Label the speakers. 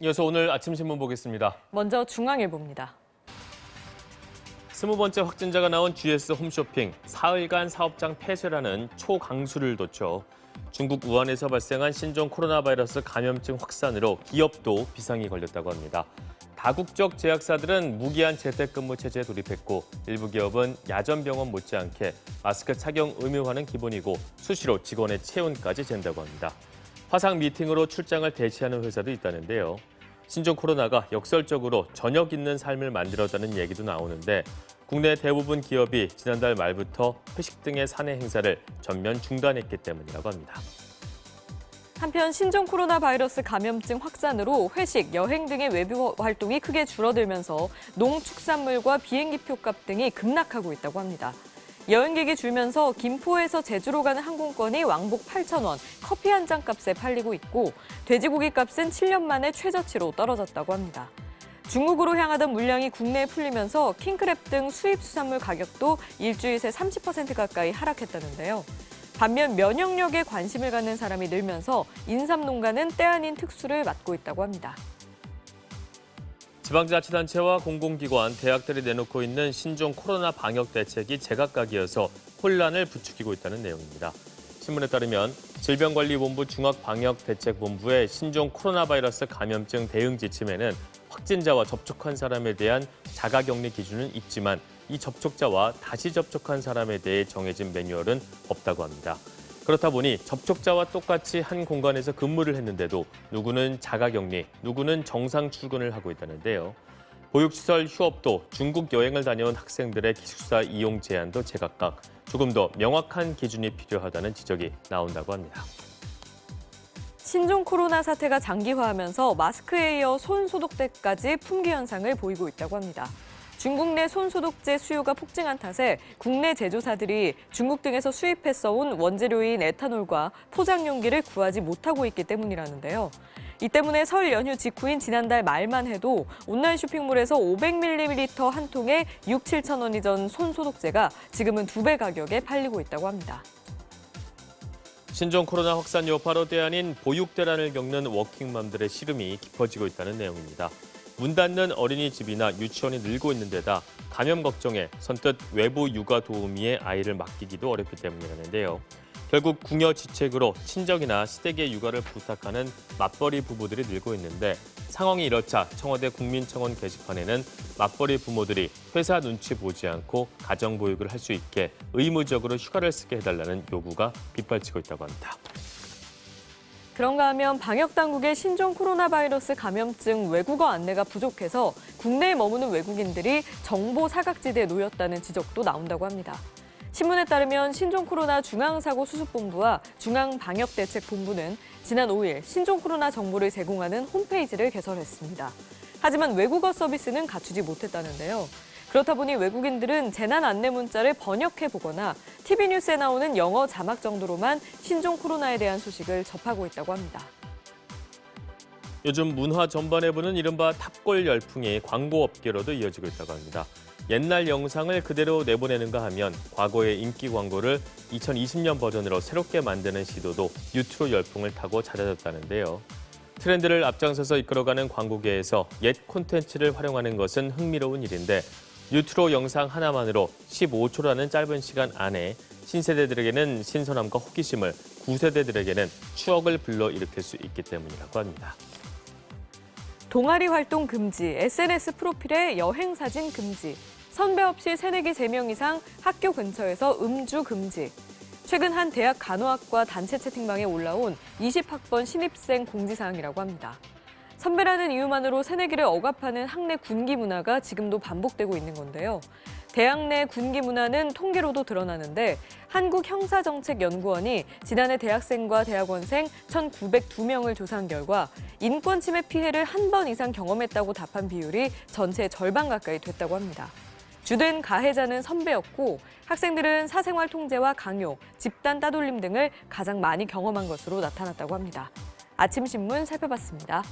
Speaker 1: 이어서 오늘 아침 신문 보겠습니다.
Speaker 2: 먼저 중앙일보입니다.
Speaker 1: 20번째 확진자가 나온 GS 홈쇼핑, 사흘간 사업장 폐쇄라는 초강수를 뒀죠. 중국 우한에서 발생한 신종 코로나 바이러스 감염증 확산으로 기업도 비상이 걸렸다고 합니다. 다국적 제약사들은 무기한 재택근무 체제에 돌입했고 일부 기업은 야전 병원 못지않게 마스크 착용 의무화는 기본이고 수시로 직원의 체온까지 잰다고 합니다. 화상 미팅으로 출장을 대체하는 회사도 있다는데요. 신종 코로나가 역설적으로 저녁 있는 삶을 만들었다는 얘기도 나오는데 국내 대부분 기업이 지난달 말부터 회식 등의 사내 행사를 전면 중단했기 때문이라고 합니다.
Speaker 2: 한편 신종 코로나 바이러스 감염증 확산으로 회식, 여행 등의 외부 활동이 크게 줄어들면서 농축산물과 비행기 표값 등이 급락하고 있다고 합니다. 여행객이 줄면서 김포에서 제주로 가는 항공권이 왕복 8,000원, 커피 한 잔 값에 팔리고 있고 돼지고기 값은 7년 만에 최저치로 떨어졌다고 합니다. 중국으로 향하던 물량이 국내에 풀리면서 킹크랩 등 수입 수산물 가격도 일주일 새 30% 가까이 하락했다는데요. 반면 면역력에 관심을 갖는 사람이 늘면서 인삼 농가는 때 아닌 특수를 맞고 있다고 합니다.
Speaker 1: 지방자치단체와 공공기관, 대학들이 내놓고 있는 신종 코로나 방역 대책이 제각각이어서 혼란을 부추기고 있다는 내용입니다. 신문에 따르면 질병관리본부 중앙방역대책본부의 신종 코로나 바이러스 감염증 대응 지침에는 확진자와 접촉한 사람에 대한 자가격리 기준은 있지만 이 접촉자와 다시 접촉한 사람에 대해 정해진 매뉴얼은 없다고 합니다. 그렇다 보니 접촉자와 똑같이 한 공간에서 근무를 했는데도 누구는 자가격리, 누구는 정상 출근을 하고 있다는데요. 보육시설 휴업도 중국 여행을 다녀온 학생들의 기숙사 이용 제한도 제각각 조금 더 명확한 기준이 필요하다는 지적이 나온다고 합니다.
Speaker 2: 신종 코로나 사태가 장기화하면서 마스크에 이어 손 소독제까지 품귀 현상을 보이고 있다고 합니다. 중국 내 손소독제 수요가 폭증한 탓에 국내 제조사들이 중국 등에서 수입해서 온 원재료인 에탄올과 포장 용기를 구하지 못하고 있기 때문이라는데요. 이 때문에 설 연휴 직후인 지난달 말만 해도 온라인 쇼핑몰에서 500ml 한 통에 6, 7천 원이던 손소독제가 지금은 2배 가격에 팔리고 있다고 합니다.
Speaker 1: 신종 코로나 확산 여파로 때 아닌 보육대란을 겪는 워킹맘들의 시름이 깊어지고 있다는 내용입니다. 문 닫는 어린이집이나 유치원이 늘고 있는 데다 감염 걱정에 선뜻 외부 육아 도우미의 아이를 맡기기도 어렵기 때문이라는데요. 결국 궁여지책으로 친정이나 시댁의 육아를 부탁하는 맞벌이 부부들이 늘고 있는데 상황이 이렇자 청와대 국민청원 게시판에는 맞벌이 부모들이 회사 눈치 보지 않고 가정보육을 할 수 있게 의무적으로 휴가를 쓰게 해달라는 요구가 빗발치고 있다고 합니다.
Speaker 2: 그런가 하면 방역당국의 신종 코로나 바이러스 감염증 외국어 안내가 부족해서 국내에 머무는 외국인들이 정보 사각지대에 놓였다는 지적도 나온다고 합니다. 신문에 따르면 신종 코로나 중앙사고수습본부와 중앙방역대책본부는 지난 5일 신종 코로나 정보를 제공하는 홈페이지를 개설했습니다. 하지만 외국어 서비스는 갖추지 못했다는데요. 그렇다 보니 외국인들은 재난 안내 문자를 번역해보거나 TV 뉴스에 나오는 영어 자막 정도로만 신종 코로나에 대한 소식을 접하고 있다고 합니다.
Speaker 1: 요즘 문화 전반에 부는 이른바 탑골 열풍이 광고 업계로도 이어지고 있다고 합니다. 옛날 영상을 그대로 내보내는가 하면 과거의 인기 광고를 2020년 버전으로 새롭게 만드는 시도도 뉴트로 열풍을 타고 잦아졌다는데요. 트렌드를 앞장서서 이끌어가는 광고계에서 옛 콘텐츠를 활용하는 것은 흥미로운 일인데 뉴트로 영상 하나만으로 15초라는 짧은 시간 안에 신세대들에게는 신선함과 호기심을, 구세대들에게는 추억을 불러일으킬 수 있기 때문이라고 합니다.
Speaker 2: 동아리 활동 금지, SNS 프로필에 여행 사진 금지, 선배 없이 새내기 3명 이상 학교 근처에서 음주 금지. 최근 한 대학 간호학과 단체 채팅방에 올라온 20학번 신입생 공지사항이라고 합니다. 선배라는 이유만으로 새내기를 억압하는 학내 군기 문화가 지금도 반복되고 있는 건데요. 대학 내 군기 문화는 통계로도 드러나는데 한국형사정책연구원이 지난해 대학생과 대학원생 1,902명을 조사한 결과 인권 침해 피해를 한 번 이상 경험했다고 답한 비율이 전체의 절반 가까이 됐다고 합니다. 주된 가해자는 선배였고 학생들은 사생활 통제와 강요, 집단 따돌림 등을 가장 많이 경험한 것으로 나타났다고 합니다. 아침 신문 살펴봤습니다.